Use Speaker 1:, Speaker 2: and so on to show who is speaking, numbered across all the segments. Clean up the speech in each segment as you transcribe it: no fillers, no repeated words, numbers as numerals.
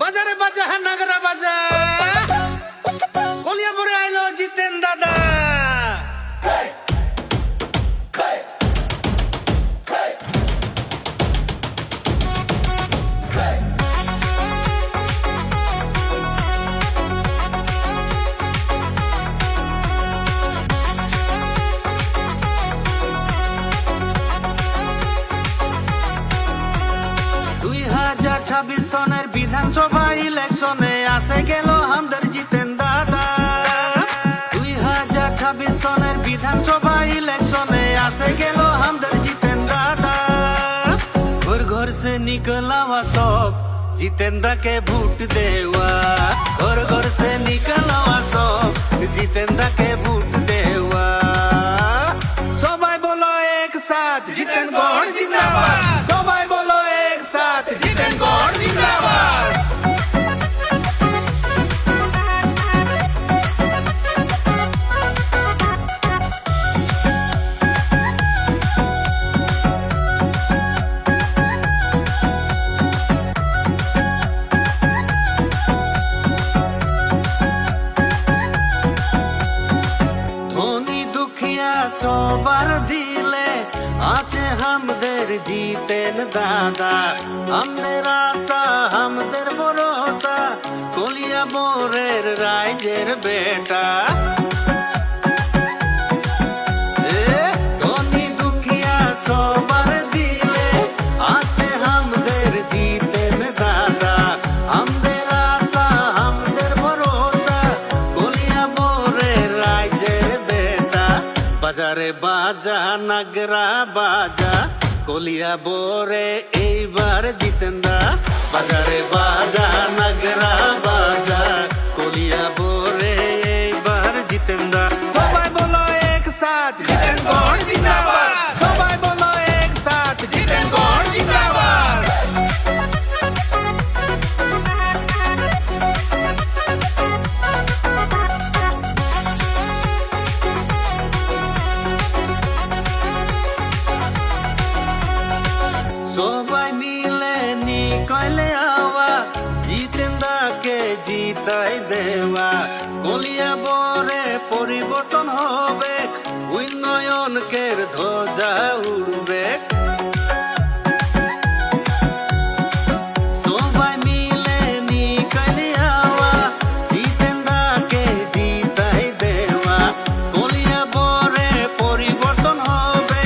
Speaker 1: বাজারে বাজা নাগরা বাজা কলিয়াপুরে আইলো জিতেন দাদা। সনের বিধানসভা ইলেকশনে আসে গেল আমাদের জিতেন দাদা। 2026 সনের বিধানসভা ইলেকশনে আসে গেল আমাদের জিতেন দাদা। ঘর ঘর से निकला सब जितेंदा के वोट देवा, घर घर से निकला सब जितेंदा के वोट देवा। সবাই বলো এক সাথ জিতেন গড় জিন্দাবাদ, সবাই বলো এক সাথ জিতেন গড় জিন্দাবাদ। সবার দিলে আছে আমাদের জিতেন দাদা। আমাদের আশা আমাদের ভরসা কলিয়াবরের রাইজের বেটা। ধনী দুঃখিয়া সবার দিলে আছে আমাদের জিতেন দাদা। আমাদের আশা আমাদের ভরসা কলিয়াবরের রাইজের বেটা। বাজারে বাজা নাগরা বাজা কলিয়াবরে এইবার জিতেন্দা। বাজারে বাজা নাগরা বাজা কলিয়াবরে এইবার জিতেন্দা। সবাই বলো এক সাথ জিতেন গড় জিন্দাবাদ, সবাই বলো এক সাথ জিতেন গড় জিন্দাবাদ। সবাই মিলে নিকলে আওয়া জিতেন্দাকে জিতাই দেওয়া। কলিয়াবরে পরিবর্তন হবে, উন্নয়নকের ধ্বজা উড়বে। সবাই মিলে নিকলে আওয়া জিতেন্দাকে জিতাই দেওয়া। কলিয়াবরে পরিবর্তন হবে,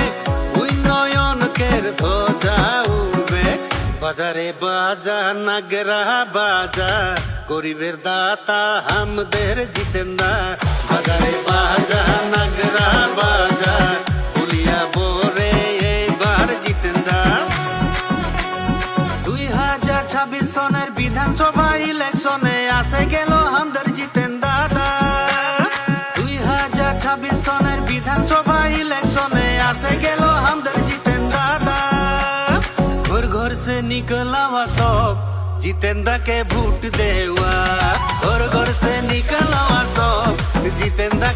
Speaker 1: উন্নয়নকের ধ্বজা উড়বে। বাজারে বাজা নাগরা বাজা গরিবের দাতা আমাদের জিতেন্দা। বাজারে বাজা নাগরা বাজা কলিয়াবরে এইবার জিতেন্দা। 2026 সনের বিধানসভা ইলেকশনে আসে গেল আমাদের জিতেন দাদা। 2026 সনের বিধানসভা ইলেকশনে আসে গেল আমাদের জিতেন দাদা। घर घर से निकला सब जितेंदा के वोट देवा, घर घर से निकला सब जितेंदा